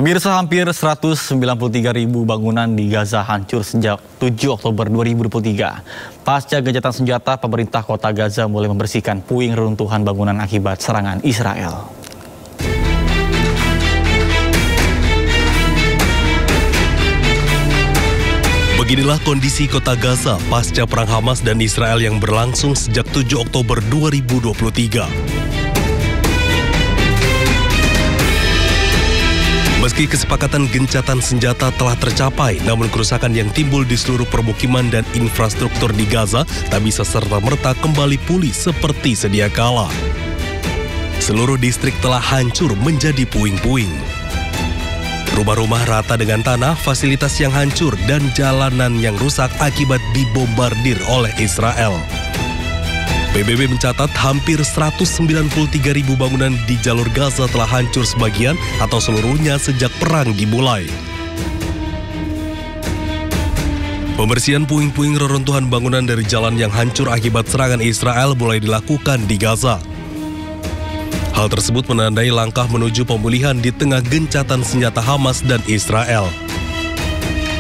Pemirsa, hampir 193.000 bangunan di Gaza hancur sejak 7 Oktober 2023. Pasca gencatan senjata, pemerintah kota Gaza mulai membersihkan puing reruntuhan bangunan akibat serangan Israel. Beginilah kondisi kota Gaza pasca perang Hamas dan Israel yang berlangsung sejak 7 Oktober 2023. Meski kesepakatan gencatan senjata telah tercapai, namun kerusakan yang timbul di seluruh permukiman dan infrastruktur di Gaza tak bisa serta-merta kembali pulih seperti sedia kala. Seluruh distrik telah hancur menjadi puing-puing. Rumah-rumah rata dengan tanah, fasilitas yang hancur, dan jalanan yang rusak akibat dibombardir oleh Israel. PBB mencatat hampir 193.000 bangunan di jalur Gaza telah hancur sebagian atau seluruhnya sejak perang dimulai. Pembersihan puing-puing reruntuhan bangunan dari jalan yang hancur akibat serangan Israel mulai dilakukan di Gaza. Hal tersebut menandai langkah menuju pemulihan di tengah gencatan senjata Hamas dan Israel.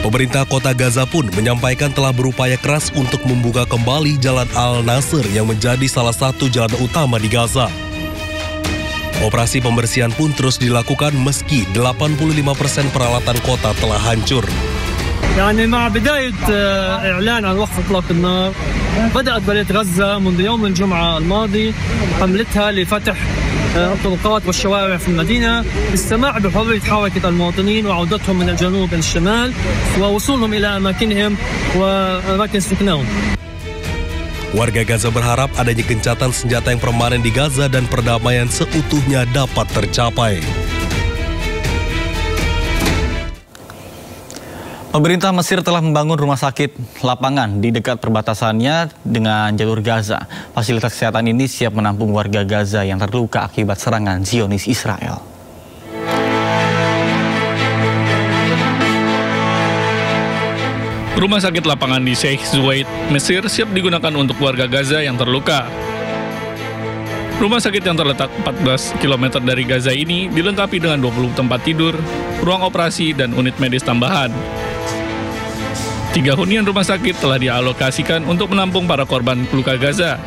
Pemerintah kota Gaza pun menyampaikan telah berupaya keras untuk membuka kembali Jalan Al-Nasr yang menjadi salah satu jalan utama di Gaza. Operasi pembersihan pun terus dilakukan meski 85% peralatan kota telah hancur. يعني مع بداية إعلان عن وقف إطلاق النار بدأت بلدية غزة منذ يوم الجمعة الماضي حملتها لفتح الطرقات والشوارع في المدينة للسماح بحرية حركة المواطنين وعودتهم من الجنوب إلى الشمال ووصولهم إلى أماكنهم وأماكن سكنهم. Warga Gaza berharap adanya gencatan senjata yang permanen di Gaza dan perdamaian seutuhnya dapat tercapai. Pemerintah Mesir telah membangun rumah sakit lapangan di dekat perbatasannya dengan jalur Gaza. Fasilitas kesehatan ini siap menampung warga Gaza yang terluka akibat serangan Zionis Israel. Rumah sakit lapangan di Sheikh Zayed, Mesir siap digunakan untuk warga Gaza yang terluka. Rumah sakit yang terletak 14 km dari Gaza ini dilengkapi dengan 20 tempat tidur, ruang operasi, dan unit medis tambahan. 3 hunian rumah sakit telah dialokasikan untuk menampung para korban luka Gaza.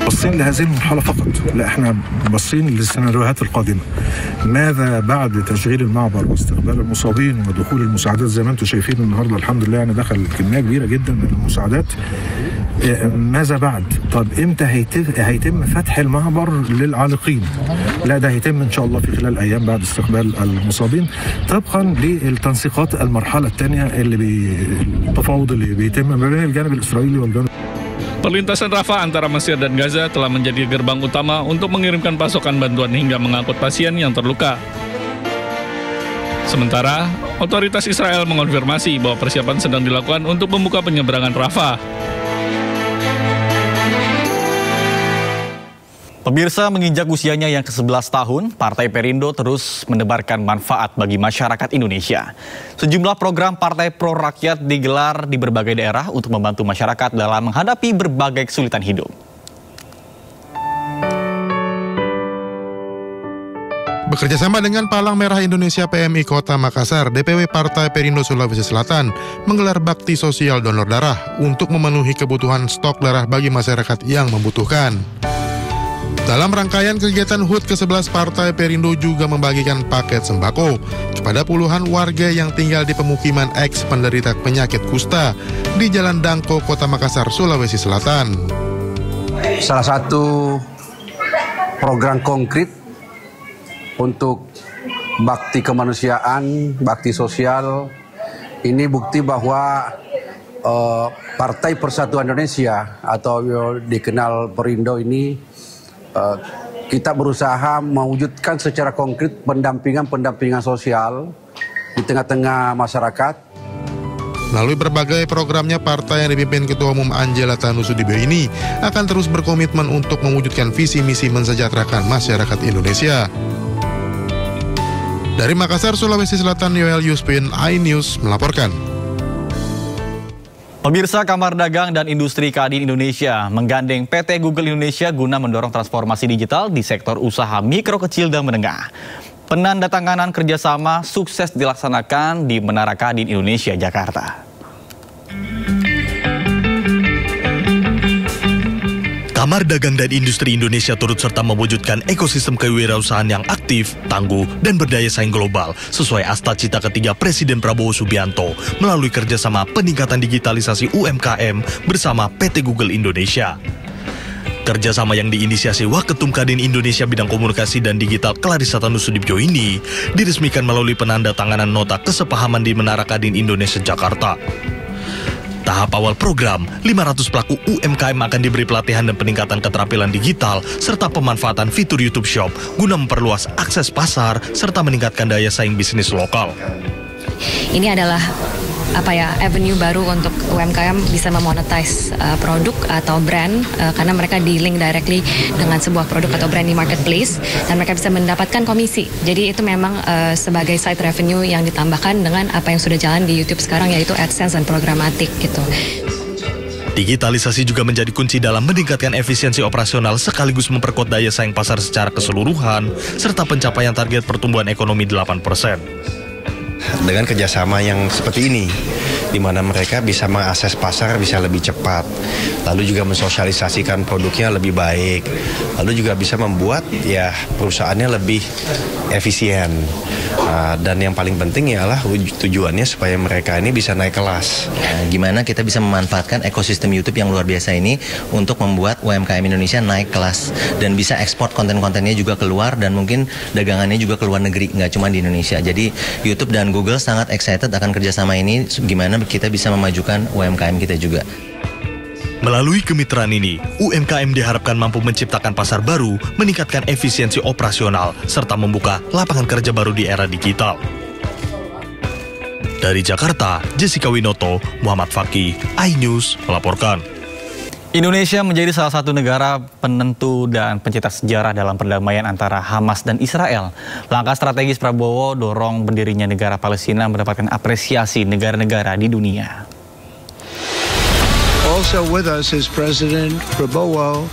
باصين لهذه المرحلة فقط، لا احنا باصين للسيناريوهات القادمة. ماذا بعد تشغيل المعبر واستقبال المصابين ودخول المساعدات زي ما انتم شايفين النهارده الحمد لله يعني دخل كمية كبيرة جدا من المساعدات. ماذا بعد؟ طب امتى هيتم فتح المعبر للعالقين؟ لا ده هيتم ان شاء الله في خلال ايام بعد استقبال المصابين طبقا للتنسيقات المرحلة الثانية التفاوض اللي بيتم ما بين الجانب الإسرائيلي والجانب. Perlintasan Rafah antara Mesir dan Gaza telah menjadi gerbang utama untuk mengirimkan pasokan bantuan hingga mengangkut pasien yang terluka. Sementara, otoritas Israel mengonfirmasi bahwa persiapan sedang dilakukan untuk membuka penyeberangan Rafah. Pemirsa, menginjak usianya yang ke-11 tahun, Partai Perindo terus menebarkan manfaat bagi masyarakat Indonesia. Sejumlah program Partai Pro Rakyat digelar di berbagai daerah untuk membantu masyarakat dalam menghadapi berbagai kesulitan hidup. Bekerjasama dengan Palang Merah Indonesia PMI Kota Makassar, DPW Partai Perindo Sulawesi Selatan menggelar bakti sosial donor darah untuk memenuhi kebutuhan stok darah bagi masyarakat yang membutuhkan. Dalam rangkaian kegiatan HUT ke-11, Partai Perindo juga membagikan paket sembako kepada puluhan warga yang tinggal di pemukiman eks penderita penyakit kusta di Jalan Dangko, Kota Makassar, Sulawesi Selatan. Salah satu program konkret untuk bakti kemanusiaan, bakti sosial, ini bukti bahwa Partai Persatuan Indonesia atau dikenal Perindo ini kita berusaha mewujudkan secara konkret pendampingan sosial di tengah-tengah masyarakat. Melalui berbagai programnya, partai yang dipimpin Ketua Umum Angela Tanusudibio ini akan terus berkomitmen untuk mewujudkan visi misi mensejahterakan masyarakat Indonesia. Dari Makassar, Sulawesi Selatan, Yoel Yuspin, iNews melaporkan. Pemirsa, Kamar Dagang dan Industri Kadin Indonesia menggandeng PT Google Indonesia guna mendorong transformasi digital di sektor usaha mikro, kecil, dan menengah. Penandatanganan kerjasama sukses dilaksanakan di Menara Kadin Indonesia, Jakarta. Kamar Dagang dan Industri Indonesia turut serta mewujudkan ekosistem kewirausahaan yang aktif, tangguh, dan berdaya saing global sesuai Astacita ketiga Presiden Prabowo Subianto melalui kerjasama peningkatan digitalisasi UMKM bersama PT Google Indonesia. Kerjasama yang diinisiasi Waketum Kadin Indonesia Bidang Komunikasi dan Digital Clarissa Tanusudibjo ini diresmikan melalui penandatanganan nota kesepahaman di Menara Kadin Indonesia, Jakarta. Tahap awal program, 500 pelaku UMKM akan diberi pelatihan dan peningkatan keterampilan digital serta pemanfaatan fitur YouTube Shop guna memperluas akses pasar serta meningkatkan daya saing bisnis lokal. Ini adalah avenue baru untuk UMKM bisa memonetize produk atau brand karena mereka di-link directly dengan sebuah produk atau brand di marketplace dan mereka bisa mendapatkan komisi. Jadi itu memang sebagai side revenue yang ditambahkan dengan apa yang sudah jalan di YouTube sekarang, yaitu AdSense dan programatik gitu. Digitalisasi juga menjadi kunci dalam meningkatkan efisiensi operasional sekaligus memperkuat daya saing pasar secara keseluruhan serta pencapaian target pertumbuhan ekonomi 8%. Dengan kerjasama yang seperti ini, di mana mereka bisa mengakses pasar bisa lebih cepat, lalu juga mensosialisasikan produknya lebih baik, lalu juga bisa membuat perusahaannya lebih efisien. Dan yang paling penting ialah tujuannya supaya mereka ini bisa naik kelas. Gimana kita bisa memanfaatkan ekosistem YouTube yang luar biasa ini untuk membuat UMKM Indonesia naik kelas dan bisa ekspor konten-kontennya juga keluar dan mungkin dagangannya juga ke luar negeri, nggak cuma di Indonesia. Jadi YouTube dan Google sangat excited akan kerjasama ini, gimana kita bisa memajukan UMKM kita juga. Melalui kemitraan ini, UMKM diharapkan mampu menciptakan pasar baru, meningkatkan efisiensi operasional, serta membuka lapangan kerja baru di era digital. Dari Jakarta, Jessica Winoto, Muhammad Fakih, iNews melaporkan. Indonesia menjadi salah satu negara penentu dan pencetak sejarah dalam perdamaian antara Hamas dan Israel. Langkah strategis Prabowo dorong berdirinya negara Palestina mendapatkan apresiasi negara-negara di dunia. Also with us is President Prabowo,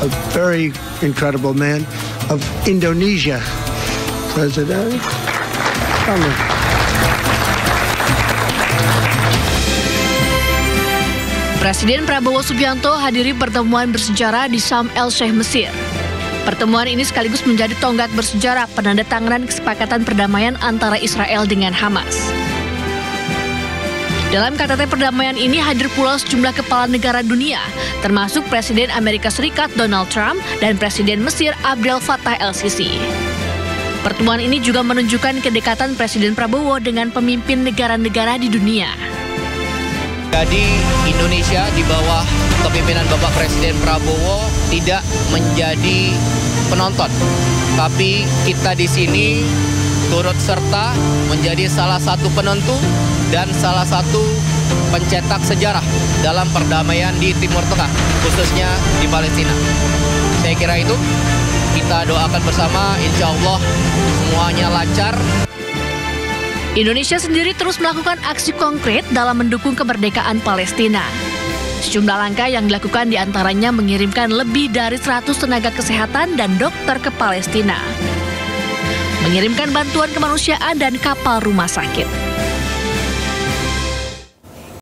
a very incredible man of Indonesia. President, come on. Presiden Prabowo Subianto hadiri pertemuan bersejarah di Sharm el-Sheikh, Mesir. Pertemuan ini sekaligus menjadi tonggak bersejarah penandatanganan kesepakatan perdamaian antara Israel dengan Hamas. Dalam KTT perdamaian ini hadir pula sejumlah kepala negara dunia, termasuk Presiden Amerika Serikat Donald Trump dan Presiden Mesir Abdel Fattah el-Sisi. Pertemuan ini juga menunjukkan kedekatan Presiden Prabowo dengan pemimpin negara-negara di dunia. Jadi Indonesia di bawah kepemimpinan Bapak Presiden Prabowo tidak menjadi penonton, tapi kita di sini turut serta menjadi salah satu penentu dan salah satu pencetak sejarah dalam perdamaian di Timur Tengah, khususnya di Palestina. Saya kira itu, kita doakan bersama, insya Allah semuanya lancar. Indonesia sendiri terus melakukan aksi konkret dalam mendukung kemerdekaan Palestina. Sejumlah langkah yang dilakukan diantaranya mengirimkan lebih dari 100 tenaga kesehatan dan dokter ke Palestina, mengirimkan bantuan kemanusiaan dan kapal rumah sakit.